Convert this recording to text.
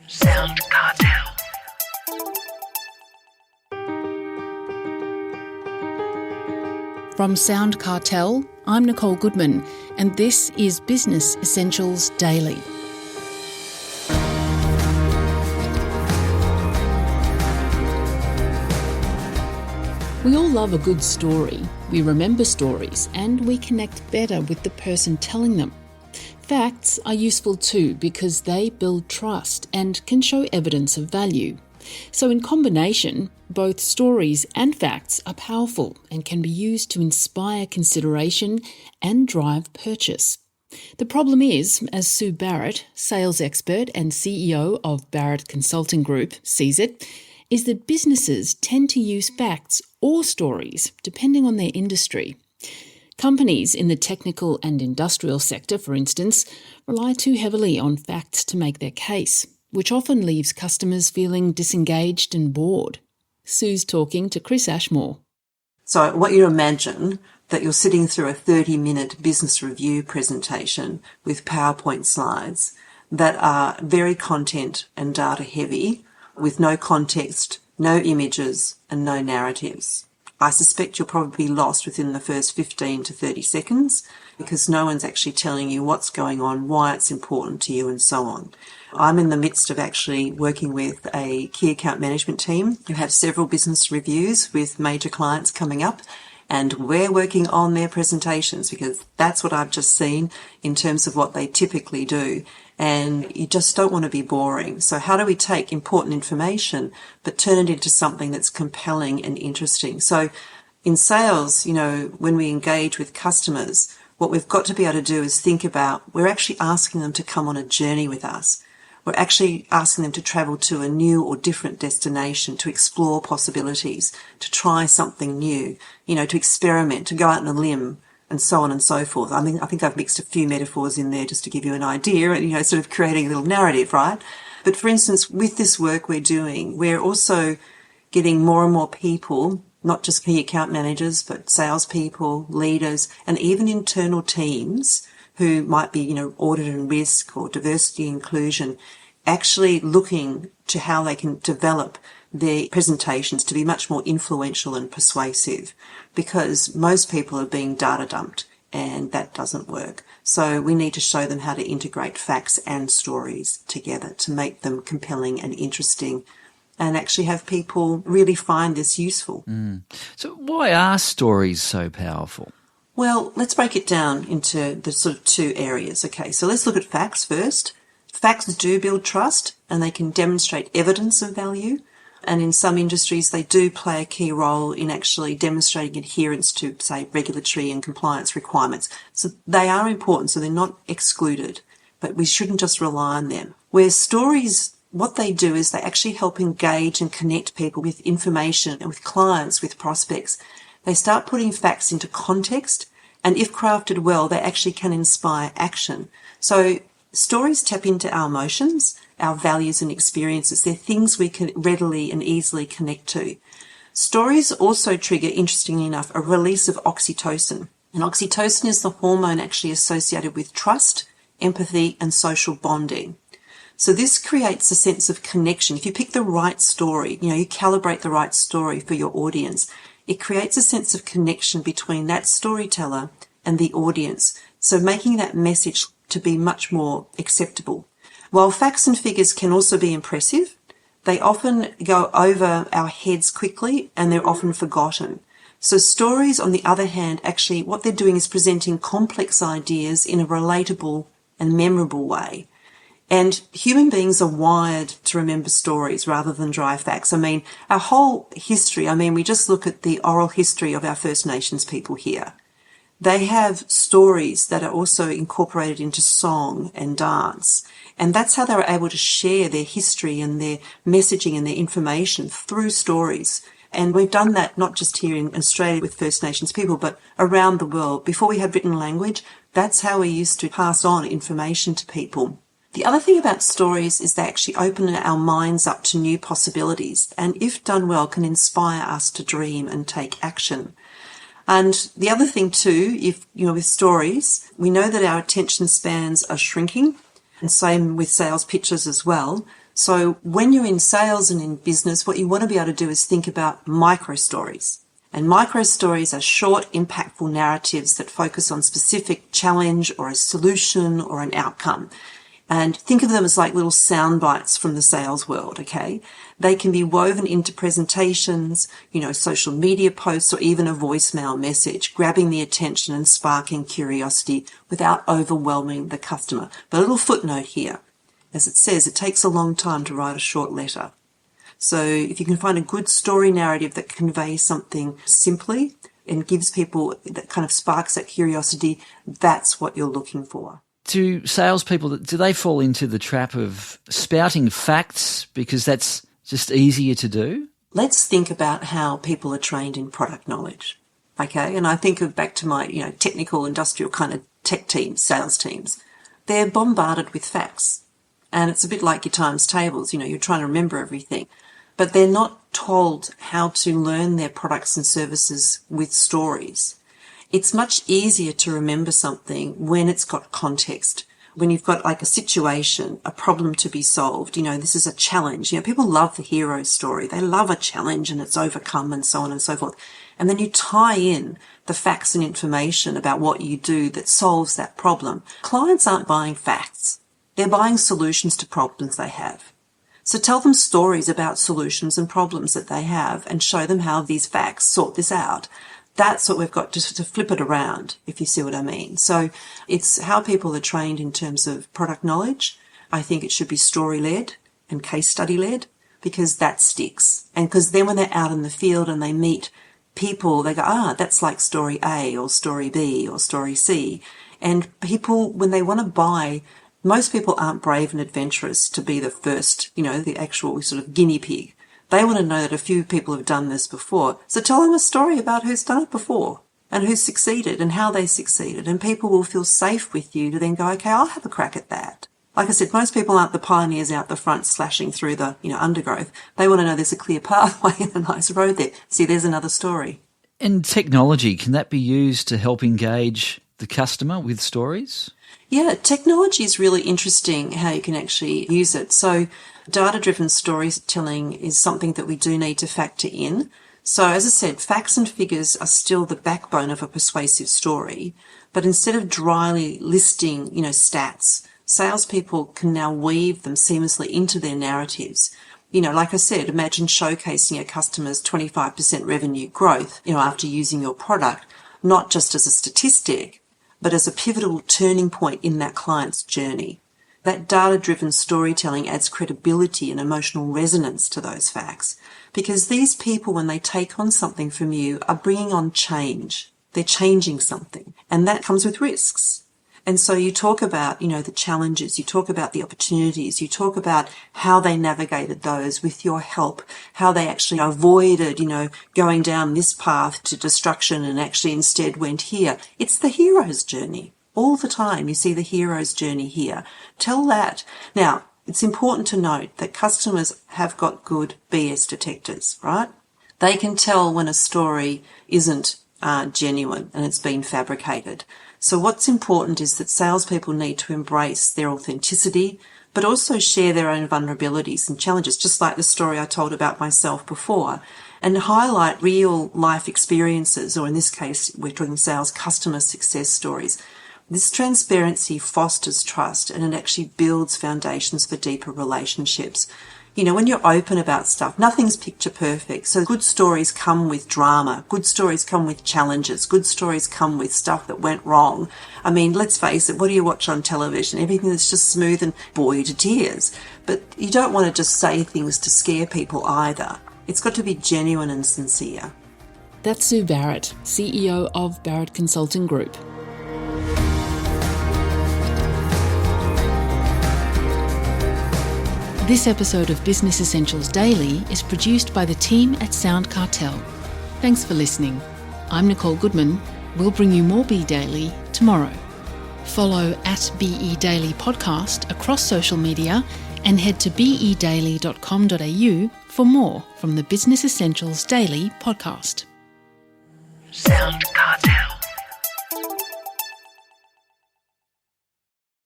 SoundCartel. From SoundCartel, I'm Nicole Goodman, and this is Business Essentials Daily. We all love a good story. We remember stories, and we connect better with the person telling them. Facts are useful too because they build trust and can show evidence of value. So in combination, both stories and facts are powerful and can be used to inspire consideration and drive purchase. The problem is, as Sue Barrett, sales expert and CEO of Barrett Consulting Group, sees it, is that businesses tend to use facts or stories depending on their industry. Companies in the technical and industrial sector, for instance, rely too heavily on facts to make their case, which often leaves customers feeling disengaged and bored. Sue's talking to Chris Ashmore. So I want you to imagine that you're sitting through a 30-minute business review presentation with PowerPoint slides that are very content and data heavy, with no context, no images, and no narratives. I suspect you'll probably be lost within the first 15 to 30 seconds because no one's actually telling you what's going on, why it's important to you, and so on. I'm in the midst of actually working with a key account management team who have several business reviews with major clients coming up, and we're working on their presentations because that's what I've just seen in terms of what they typically do. And you just don't want to be boring. So how do we take important information but turn it into something that's compelling and interesting? So in sales, when we engage with customers, what we've got to be able to do is think about, we're actually asking them to come on a journey with us. We're actually asking them to travel to a new or different destination, to explore possibilities, to try something new, to experiment, to go out on a limb, and so on and so forth. I think I've mixed a few metaphors in there just to give you an idea, and, sort of creating a little narrative, right? But for instance, with this work we're doing, we're also getting more and more people, not just key account managers, but salespeople, leaders, and even internal teams who might be, audit and risk or diversity inclusion, actually looking to how they can develop their presentations to be much more influential and persuasive, because most people are being data dumped and that doesn't work. So we need to show them how to integrate facts and stories together to make them compelling and interesting and actually have people really find this useful. So why are stories so powerful? Well, let's break it down into the sort of two areas. Okay, so let's look at facts first. Facts do build trust and they can demonstrate evidence of value. And in some industries, they do play a key role in actually demonstrating adherence to, say, regulatory and compliance requirements. So they are important, so they're not excluded, but we shouldn't just rely on them. Where stories, what they do is they actually help engage and connect people with information and with clients, with prospects. They start putting facts into context, and if crafted well, they actually can inspire action. So stories tap into our emotions, our values and experiences. They're things we can readily and easily connect to. Stories also trigger, interestingly enough, a release of oxytocin. And oxytocin is the hormone actually associated with trust, empathy, and social bonding. So this creates a sense of connection. If you pick the right story, you calibrate the right story for your audience, it creates a sense of connection between that storyteller and the audience. So making that message to be much more acceptable. While facts and figures can also be impressive, they often go over our heads quickly and they're often forgotten. So stories, on the other hand, actually what they're doing is presenting complex ideas in a relatable and memorable way. And human beings are wired to remember stories rather than dry facts. Our whole history, we just look at the oral history of our First Nations people here. They have stories that are also incorporated into song and dance. And that's how they were able to share their history and their messaging and their information through stories. And we've done that not just here in Australia with First Nations people, but around the world. Before we had written language, that's how we used to pass on information to people. The other thing about stories is they actually open our minds up to new possibilities, and if done well, can inspire us to dream and take action. And the other thing too, with stories, we know that our attention spans are shrinking, and same with sales pitches as well. So when you're in sales and in business, what you want to be able to do is think about micro stories. And micro stories are short, impactful narratives that focus on specific challenge or a solution or an outcome. And think of them as like little sound bites from the sales world, okay? They can be woven into presentations, social media posts, or even a voicemail message, grabbing the attention and sparking curiosity without overwhelming the customer. But a little footnote here. As it says, it takes a long time to write a short letter. So if you can find a good story narrative that conveys something simply and gives people, that kind of sparks that curiosity, that's what you're looking for. Do salespeople, do they fall into the trap of spouting facts because that's just easier to do? Let's think about how people are trained in product knowledge, okay? And I think of back to my, technical, industrial kind of tech teams, sales teams. They're bombarded with facts. And it's a bit like your times tables, you're trying to remember everything. But they're not told how to learn their products and services with stories. It's much easier to remember something when it's got context, when you've got like a situation, a problem to be solved. This is a challenge. People love the hero story. They love a challenge and it's overcome and so on and so forth. And then you tie in the facts and information about what you do that solves that problem. Clients aren't buying facts. They're buying solutions to problems they have. So tell them stories about solutions and problems that they have and show them how these facts sort this out. That's what we've got to flip it around, if you see what I mean. So it's how people are trained in terms of product knowledge. I think it should be story-led and case study-led because that sticks. And because then when they're out in the field and they meet people, they go, that's like story A or story B or story C. And people, when they want to buy, most people aren't brave and adventurous to be the first, the actual sort of guinea pig. They want to know that a few people have done this before. So tell them a story about who's done it before and who's succeeded and how they succeeded. And people will feel safe with you to then go, okay, I'll have a crack at that. Like I said, most people aren't the pioneers out the front slashing through the, undergrowth. They want to know there's a clear pathway and a nice road there. See, there's another story. And technology, can that be used to help engage the customer with stories? Yeah, technology is really interesting how you can actually use it. So data-driven storytelling is something that we do need to factor in. So as I said, facts and figures are still the backbone of a persuasive story. But instead of dryly listing, stats, salespeople can now weave them seamlessly into their narratives. Like I said, imagine showcasing a customer's 25% revenue growth, after using your product, not just as a statistic, but as a pivotal turning point in that client's journey. That data-driven storytelling adds credibility and emotional resonance to those facts because these people, when they take on something from you, are bringing on change. They're changing something, and that comes with risks. And so you talk about, the challenges, you talk about the opportunities, you talk about how they navigated those with your help, how they actually avoided, going down this path to destruction and actually instead went here. It's the hero's journey. All the time you see the hero's journey here. Tell that. Now, it's important to note that customers have got good BS detectors, right? They can tell when a story isn't genuine and it's been fabricated. So what's important is that salespeople need to embrace their authenticity, but also share their own vulnerabilities and challenges, just like the story I told about myself before, and highlight real life experiences, or in this case, we're talking sales customer success stories. This transparency fosters trust and it actually builds foundations for deeper relationships. When you're open about stuff, nothing's picture perfect. So good stories come with drama. Good stories come with challenges. Good stories come with stuff that went wrong. I mean, let's face it, what do you watch on television? Everything that's just smooth and bore you to tears. But you don't want to just say things to scare people either. It's got to be genuine and sincere. That's Sue Barrett, CEO of Barrett Consulting Group. This episode of Business Essentials Daily is produced by the team at SoundCartel. Thanks for listening. I'm Nicole Goodman. We'll bring you more Be Daily tomorrow. Follow @BE Daily Podcast across social media and head to bedaily.com.au for more from the Business Essentials Daily podcast. SoundCartel.